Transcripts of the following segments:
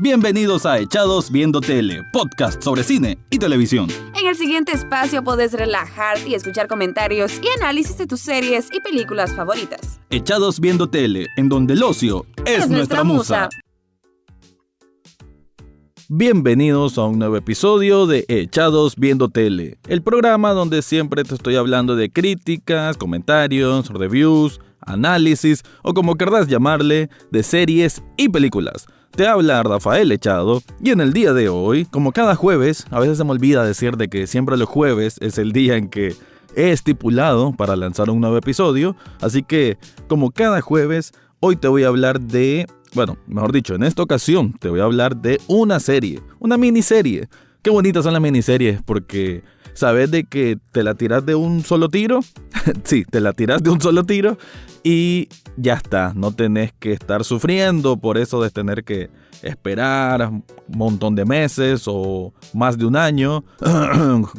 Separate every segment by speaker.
Speaker 1: Bienvenidos a Echados Viendo Tele, podcast sobre cine y televisión.
Speaker 2: En el siguiente espacio podés relajarte y escuchar comentarios y análisis de tus series y películas favoritas.
Speaker 1: Echados Viendo Tele, en donde el ocio es nuestra musa. Bienvenidos a un nuevo episodio de Echados Viendo Tele, el programa donde siempre te estoy hablando de críticas, comentarios, reviews, análisis o como querrás llamarle, de series y películas. Te habla Rafael Echado y en el día de hoy, como cada jueves, a veces se me olvida decir de que siempre los jueves es el día en que he estipulado para lanzar un nuevo episodio, así que como cada jueves, hoy te voy a hablar de, mejor dicho, en esta ocasión te voy a hablar de una serie, una miniserie. Qué bonitas son las miniseries porque sabes de que te la tiras de un solo tiro, sí, te la tiras de un solo tiro y ya está, no tenés que estar sufriendo por eso de tener que esperar un montón de meses o más de un año,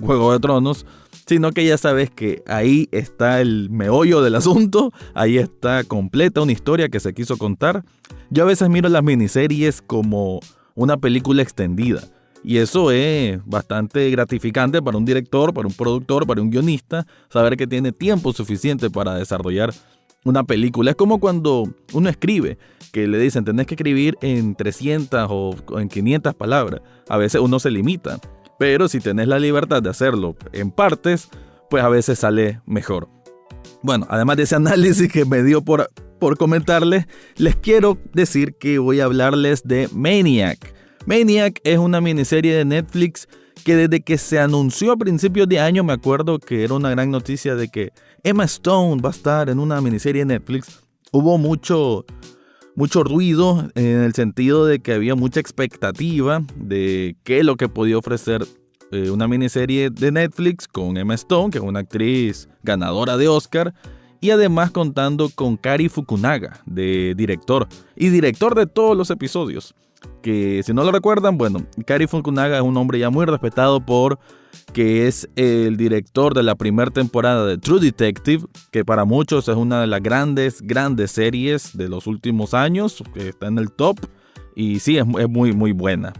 Speaker 1: Juego de Tronos, sino que ya sabes que ahí está el meollo del asunto, ahí está completa una historia que se quiso contar. Yo a veces miro las miniseries como una película extendida. Y eso es bastante gratificante para un director, para un productor, para un guionista, saber que tiene tiempo suficiente para desarrollar una película. Es como cuando uno escribe, que le dicen tenés que escribir en 300 o en 500 palabras. A veces uno se limita, pero si tenés la libertad de hacerlo en partes, pues a veces sale mejor. Bueno, además de ese análisis que me dio por comentarles, les quiero decir que voy a hablarles de Maniac. Maniac es una miniserie de Netflix que desde que se anunció a principios de año, me acuerdo que era una gran noticia de que Emma Stone va a estar en una miniserie de Netflix. Hubo mucho ruido en el sentido de que había mucha expectativa de qué es lo que podía ofrecer una miniserie de Netflix con Emma Stone, que es una actriz ganadora de Oscar, y además contando con Cary Fukunaga, de director de todos los episodios. Que si no lo recuerdan, Cary Fukunaga es un hombre ya muy respetado que es el director de la primera temporada de True Detective, que para muchos es una de las grandes series de los últimos años, que está en el top, y sí, es muy, muy buena.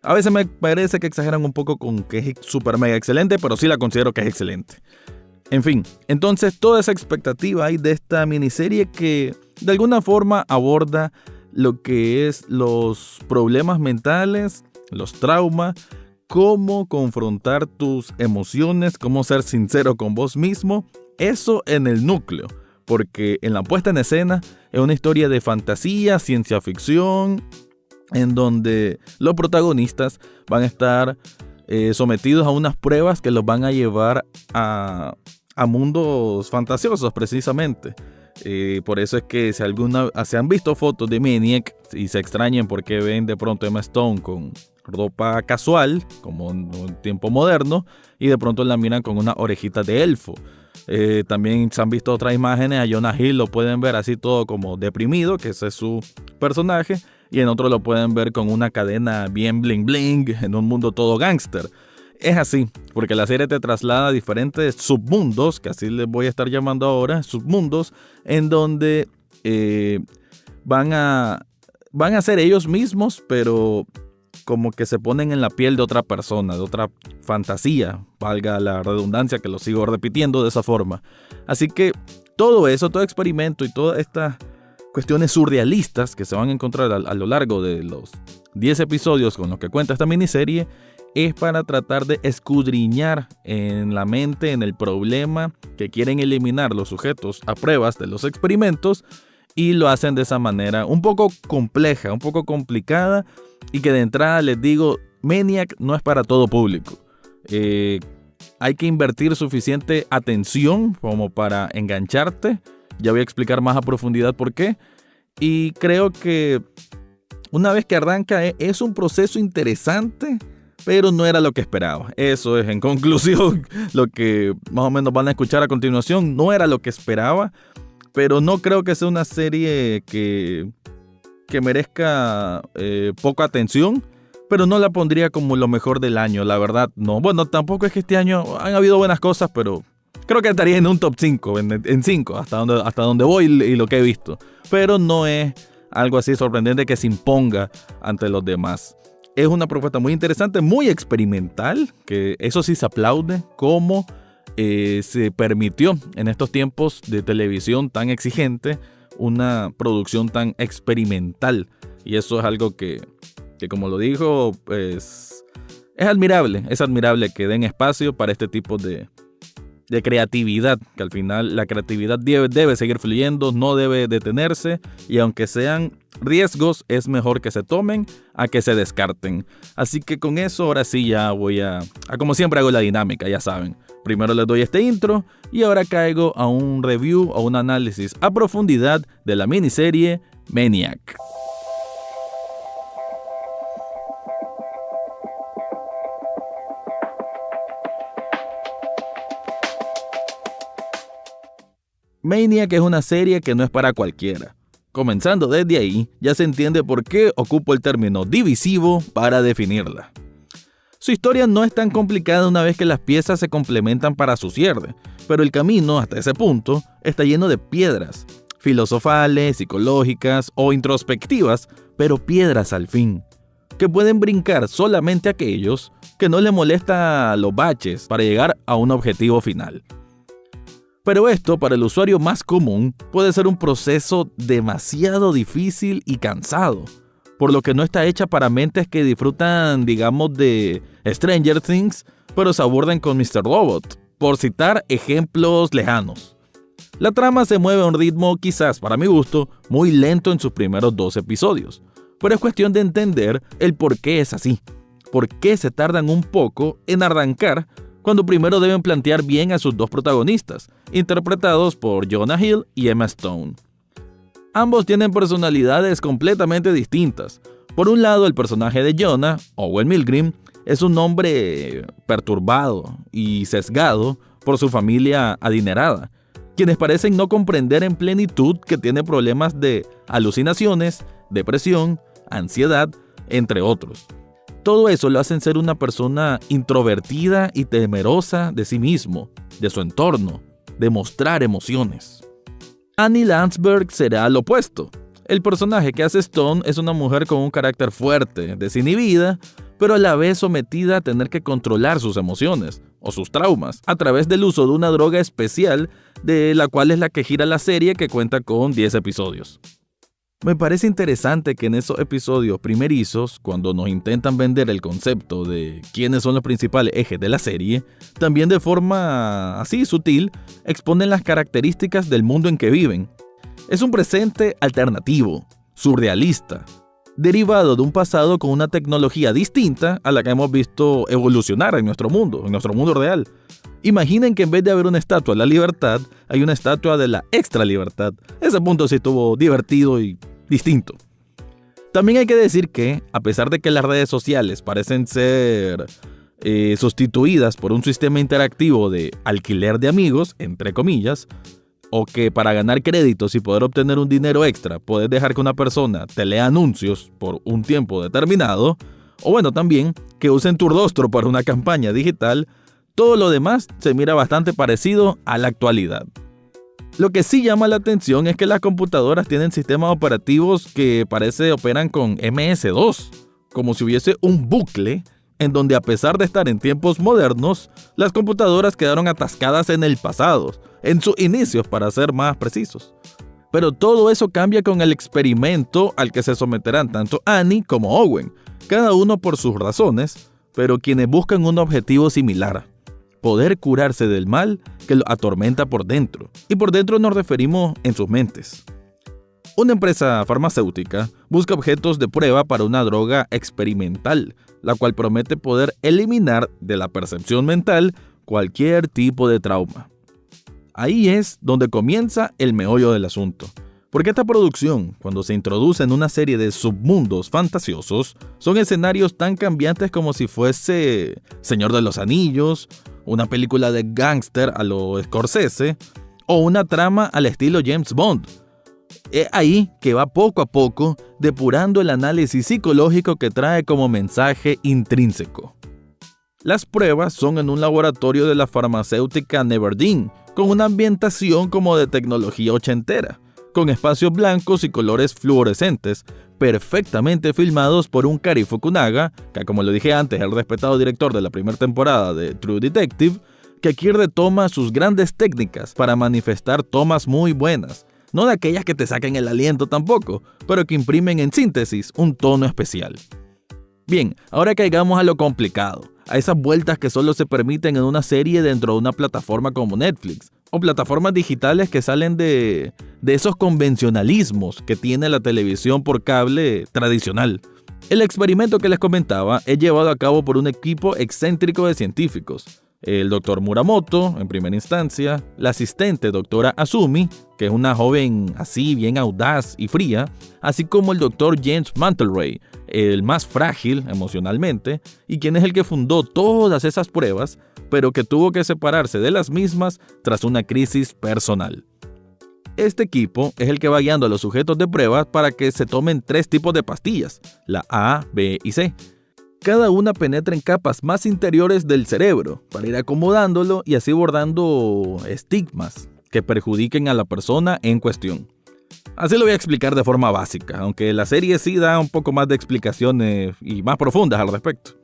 Speaker 1: A veces me parece que exageran un poco con que es súper mega excelente, pero sí la considero que es excelente. En fin, entonces toda esa expectativa hay de esta miniserie que de alguna forma aborda lo que es los problemas mentales, los traumas, cómo confrontar tus emociones, cómo ser sincero con vos mismo, eso en el núcleo, porque en la puesta en escena es una historia de fantasía, ciencia ficción, en donde los protagonistas van a estar sometidos a unas pruebas que los van a llevar a mundos fantasiosos precisamente. Por eso es que si se han visto fotos de Maniac y se extrañan porque ven de pronto a Emma Stone con ropa casual, como en un tiempo moderno, y de pronto la miran con una orejita de elfo. También se han visto otras imágenes, a Jonah Hill lo pueden ver así todo como deprimido, que ese es su personaje, y en otro lo pueden ver con una cadena bien bling bling, en un mundo todo gángster. Es así, porque la serie te traslada a diferentes submundos, que así les voy a estar llamando ahora, submundos, en donde van a ser ellos mismos, pero como que se ponen en la piel de otra persona, de otra fantasía, valga la redundancia que lo sigo repitiendo de esa forma. Así que todo eso, todo experimento y todas estas cuestiones surrealistas que se van a encontrar a lo largo de los 10 episodios con los que cuenta esta miniserie, es para tratar de escudriñar en la mente, en el problema que quieren eliminar los sujetos a pruebas de los experimentos, y lo hacen de esa manera un poco compleja, un poco complicada, y que de entrada les digo, Maniac no es para todo público. Hay que invertir suficiente atención como para engancharte. Ya voy a explicar más a profundidad por qué. Y creo que una vez que arranca es un proceso interesante, pero no era lo que esperaba. Eso es, en conclusión, lo que más o menos van a escuchar a continuación. No era lo que esperaba, pero no creo que sea una serie que merezca poca atención, pero no la pondría como lo mejor del año, la verdad, no. Bueno, tampoco es que este año han habido buenas cosas, pero creo que estaría en un top 5, en 5, hasta donde voy y lo que he visto. Pero no es algo así sorprendente que se imponga ante los demás. Es una propuesta muy interesante, muy experimental, que eso sí se aplaude, como se permitió en estos tiempos de televisión tan exigente una producción tan experimental. Y eso es algo que como lo dijo, pues es admirable que den espacio para este tipo de creatividad, que al final la creatividad debe seguir fluyendo, no debe detenerse, y aunque sean riesgos, es mejor que se tomen a que se descarten. Así que con eso ahora sí ya voy a como siempre hago la dinámica, ya saben. Primero les doy este intro y ahora caigo a un review o un análisis a profundidad de la miniserie Maniac. Maniac es una serie que no es para cualquiera. Comenzando desde ahí, ya se entiende por qué ocupo el término divisivo para definirla. Su historia no es tan complicada una vez que las piezas se complementan para su cierre, pero el camino hasta ese punto está lleno de piedras, filosofales, psicológicas o introspectivas, pero piedras al fin, que pueden brincar solamente aquellos que no le molesta los baches para llegar a un objetivo final. Pero esto, para el usuario más común, puede ser un proceso demasiado difícil y cansado, por lo que no está hecha para mentes que disfrutan, digamos, de Stranger Things, pero se aburren con Mr. Robot, por citar ejemplos lejanos. La trama se mueve a un ritmo, quizás para mi gusto, muy lento en sus primeros 2 episodios, pero es cuestión de entender el por qué es así, por qué se tardan un poco en arrancar, cuando primero deben plantear bien a sus 2 protagonistas, interpretados por Jonah Hill y Emma Stone. Ambos tienen personalidades completamente distintas. Por un lado, el personaje de Jonah, Owen Milgrim, es un hombre perturbado y sesgado por su familia adinerada, quienes parecen no comprender en plenitud que tiene problemas de alucinaciones, depresión, ansiedad, entre otros. Todo eso lo hacen ser una persona introvertida y temerosa de sí mismo, de su entorno, de mostrar emociones. Annie Landsberg será lo opuesto. El personaje que hace Stone es una mujer con un carácter fuerte, desinhibida, pero a la vez sometida a tener que controlar sus emociones o sus traumas a través del uso de una droga especial, de la cual es la que gira la serie, que cuenta con 10 episodios. Me parece interesante que en esos episodios primerizos, cuando nos intentan vender el concepto de quiénes son los principales ejes de la serie, también de forma así sutil, exponen las características del mundo en que viven. Es un presente alternativo, surrealista, derivado de un pasado con una tecnología distinta a la que hemos visto evolucionar en nuestro mundo real. Imaginen que en vez de haber una estatua de la libertad, hay una estatua de la extra libertad. Ese punto sí estuvo divertido y distinto. También hay que decir que, a pesar de que las redes sociales parecen ser sustituidas por un sistema interactivo de alquiler de amigos, entre comillas, o que para ganar créditos y poder obtener un dinero extra puedes dejar que una persona te lea anuncios por un tiempo determinado, o bueno, también que usen tu rostro para una campaña digital, todo lo demás se mira bastante parecido a la actualidad. Lo que sí llama la atención es que las computadoras tienen sistemas operativos que parece operan con MS-2, como si hubiese un bucle en donde, a pesar de estar en tiempos modernos, las computadoras quedaron atascadas en el pasado, en sus inicios para ser más precisos. Pero todo eso cambia con el experimento al que se someterán tanto Annie como Owen, cada uno por sus razones, pero quienes buscan un objetivo similar: poder curarse del mal que lo atormenta por dentro. Y por dentro nos referimos en sus mentes. Una empresa farmacéutica busca objetos de prueba para una droga experimental, la cual promete poder eliminar de la percepción mental cualquier tipo de trauma. Ahí es donde comienza el meollo del asunto. Porque esta producción, cuando se introduce en una serie de submundos fantasiosos, son escenarios tan cambiantes como si fuese Señor de los Anillos, una película de gángster a lo Scorsese o una trama al estilo James Bond. Es ahí que va poco a poco depurando el análisis psicológico que trae como mensaje intrínseco. Las pruebas son en un laboratorio de la farmacéutica Neverdeen, con una ambientación como de tecnología ochentera, con espacios blancos y colores fluorescentes, perfectamente filmados por un Cary Fukunaga, que como lo dije antes, es el respetado director de la primera temporada de True Detective, que aquí retoma sus grandes técnicas para manifestar tomas muy buenas, no de aquellas que te saquen el aliento tampoco, pero que imprimen en síntesis un tono especial. Bien, ahora caigamos a lo complicado, a esas vueltas que solo se permiten en una serie dentro de una plataforma como Netflix, o plataformas digitales que salen de esos convencionalismos que tiene la televisión por cable tradicional. El experimento que les comentaba es llevado a cabo por un equipo excéntrico de científicos. El Dr. Muramoto, en primera instancia, la asistente Dra. Azumi, que es una joven así bien audaz y fría, así como el Dr. James Mantelray, el más frágil emocionalmente, y quien es el que fundó todas esas pruebas, pero que tuvo que separarse de las mismas tras una crisis personal. Este equipo es el que va guiando a los sujetos de pruebas para que se tomen 3 tipos de pastillas, la A, B y C. Cada una penetra en capas más interiores del cerebro para ir acomodándolo y así bordando estigmas que perjudiquen a la persona en cuestión. Así lo voy a explicar de forma básica, aunque la serie sí da un poco más de explicaciones y más profundas al respecto.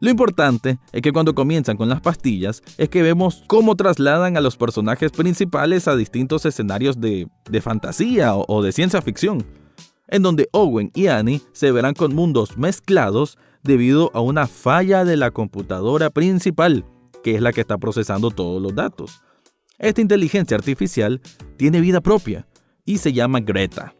Speaker 1: Lo importante es que cuando comienzan con las pastillas es que vemos cómo trasladan a los personajes principales a distintos escenarios de fantasía o de ciencia ficción, en donde Owen y Annie se verán con mundos mezclados debido a una falla de la computadora principal, que es la que está procesando todos los datos. Esta inteligencia artificial tiene vida propia y se llama Greta.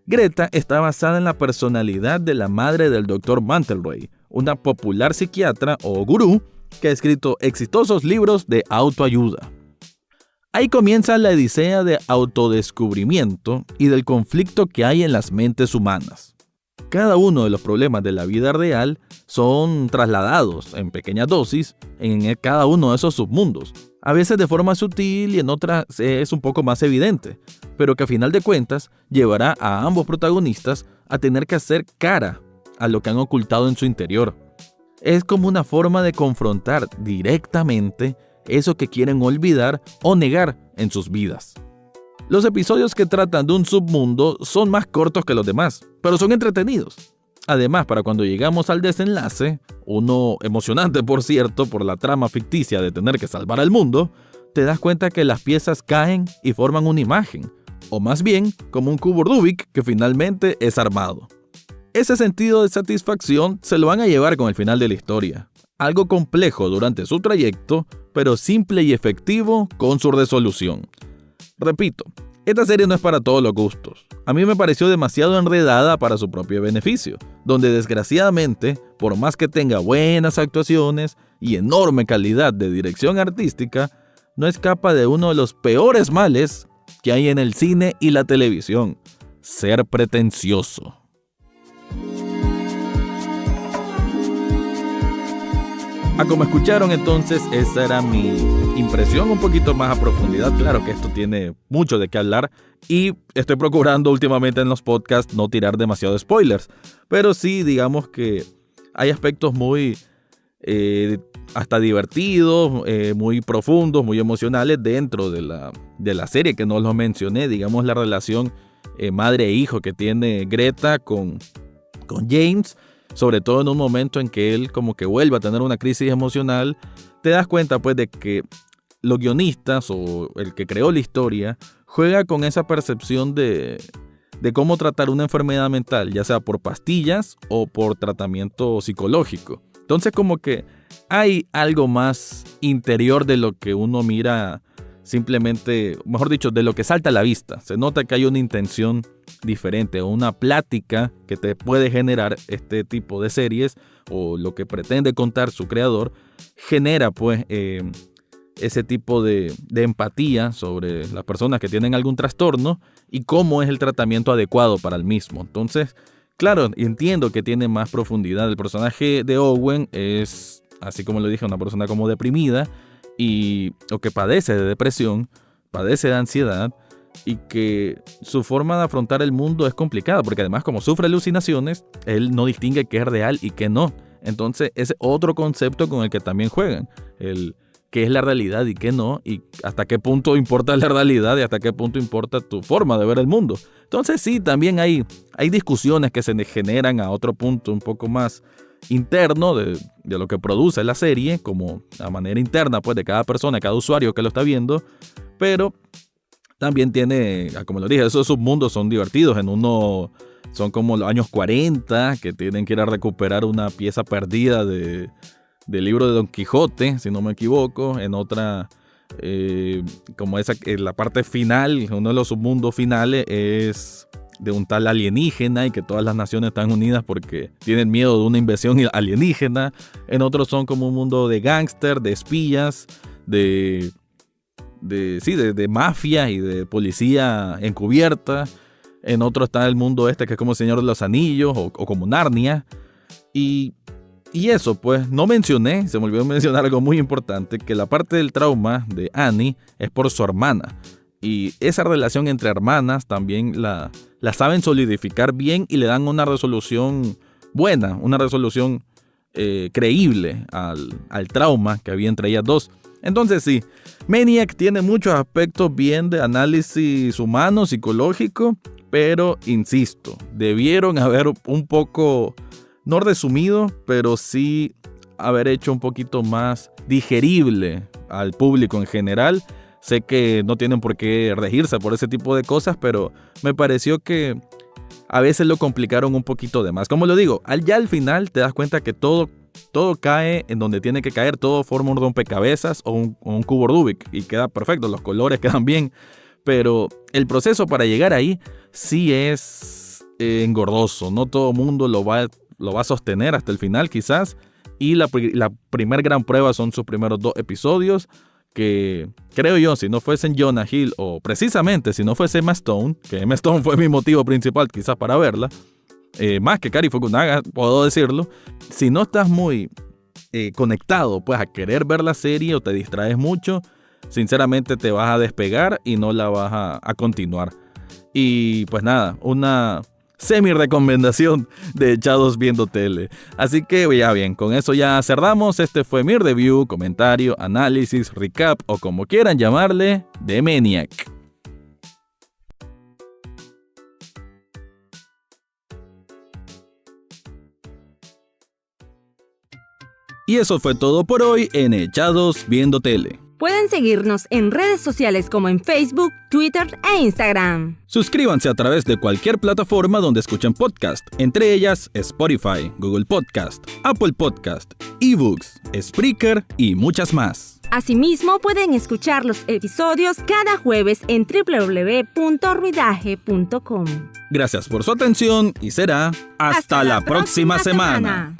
Speaker 1: Greta está basada en la personalidad de la madre del Dr. Mantelray, una popular psiquiatra o gurú que ha escrito exitosos libros de autoayuda. Ahí comienza la odisea de autodescubrimiento y del conflicto que hay en las mentes humanas. Cada uno de los problemas de la vida real son trasladados en pequeñas dosis en cada uno de esos submundos, a veces de forma sutil y en otras es un poco más evidente, pero que a final de cuentas llevará a ambos protagonistas a tener que hacer cara a lo que han ocultado en su interior. Es como una forma de confrontar directamente eso que quieren olvidar o negar en sus vidas. Los episodios que tratan de un submundo son más cortos que los demás, pero son entretenidos. Además, para cuando llegamos al desenlace, uno emocionante por cierto por la trama ficticia de tener que salvar al mundo, te das cuenta que las piezas caen y forman una imagen, o más bien como un cubo Rubik que finalmente es armado. Ese sentido de satisfacción se lo van a llevar con el final de la historia. Algo complejo durante su trayecto, pero simple y efectivo con su resolución. Repito, esta serie no es para todos los gustos. A mí me pareció demasiado enredada para su propio beneficio, donde desgraciadamente, por más que tenga buenas actuaciones y enorme calidad de dirección artística, no escapa de uno de los peores males que hay en el cine y la televisión: ser pretencioso. Como escucharon entonces, esa era mi impresión un poquito más a profundidad. Claro que esto tiene mucho de qué hablar y estoy procurando últimamente en los podcasts no tirar demasiado spoilers, pero sí digamos que hay aspectos muy hasta divertidos, muy profundos, muy emocionales dentro de la serie que no los mencioné. Digamos la relación madre e hijo que tiene Greta con James, sobre todo en un momento en que él como que vuelve a tener una crisis emocional. Te das cuenta pues de que los guionistas o el que creó la historia juega con esa percepción de cómo tratar una enfermedad mental, ya sea por pastillas o por tratamiento psicológico. Entonces como que hay algo más interior de lo que uno mira simplemente, mejor dicho, de lo que salta a la vista. Se nota que hay una intención diferente o una plática que te puede generar este tipo de series, o lo que pretende contar su creador genera pues ese tipo de empatía sobre las personas que tienen algún trastorno y cómo es el tratamiento adecuado para el mismo. Entonces, claro, entiendo que tiene más profundidad. El personaje de Owen es, así como lo dije, una persona como deprimida o que padece de depresión, padece de ansiedad, y que su forma de afrontar el mundo es complicada, porque además como sufre alucinaciones, él no distingue qué es real y qué no. Entonces es otro concepto con el que también juegan, el qué es la realidad y qué no, y hasta qué punto importa la realidad y hasta qué punto importa tu forma de ver el mundo. Entonces sí, también hay discusiones que se generan a otro punto un poco más interno de lo que produce la serie, como a manera interna pues de cada persona, cada usuario que lo está viendo, pero también tiene, como lo dije, esos submundos son divertidos. En uno son como los años 40, que tienen que ir a recuperar una pieza perdida del libro de Don Quijote, si no me equivoco. En otra, como esa, la parte final, uno de los submundos finales es de un tal alienígena y que todas las naciones están unidas porque tienen miedo de una invasión alienígena. En otros son como un mundo de gángster, de espías, de mafia y de policía encubierta. En otro está el mundo que es como el Señor de los Anillos o como Narnia. Y eso, pues, no mencioné, se me olvidó mencionar algo muy importante, que la parte del trauma de Annie es por su hermana. Y esa relación entre hermanas también la saben solidificar bien y le dan una resolución buena, una resolución creíble al trauma que había entre ellas dos. Entonces sí, Maniac tiene muchos aspectos bien de análisis humano, psicológico, pero insisto, debieron haber un poco, no resumido, pero sí haber hecho un poquito más digerible al público en general. Sé que no tienen por qué regirse por ese tipo de cosas, pero me pareció que a veces lo complicaron un poquito de más. Como lo digo, ya al final te das cuenta que todo cae en donde tiene que caer, todo forma un rompecabezas o un cubo Rubik y queda perfecto, los colores quedan bien, pero el proceso para llegar ahí sí es engordoso, no todo el mundo lo va a sostener hasta el final quizás, y la primer gran prueba son sus primeros 2 episodios, que creo yo, si no fuesen Jonah Hill o precisamente si no fuese Emma Stone, que Emma Stone fue mi motivo principal quizás para verla, más que Cary Fukunaga, puedo decirlo, si no estás muy conectado pues a querer ver la serie o te distraes mucho, sinceramente te vas a despegar y no la vas a continuar. Y pues nada, una semi-recomendación de Echados Viendo Tele. Así que ya bien, con eso ya cerramos. Este fue mi review, comentario, análisis, recap o como quieran llamarle, de Maniac. Y eso fue todo por hoy en Echados Viendo Tele.
Speaker 3: Pueden seguirnos en redes sociales como en Facebook, Twitter e Instagram.
Speaker 1: Suscríbanse a través de cualquier plataforma donde escuchen podcast, entre ellas Spotify, Google Podcast, Apple Podcast, eBooks, Spreaker y muchas más.
Speaker 3: Asimismo, pueden escuchar los episodios cada jueves en www.ruidaje.com.
Speaker 1: Gracias por su atención y será hasta la próxima semana.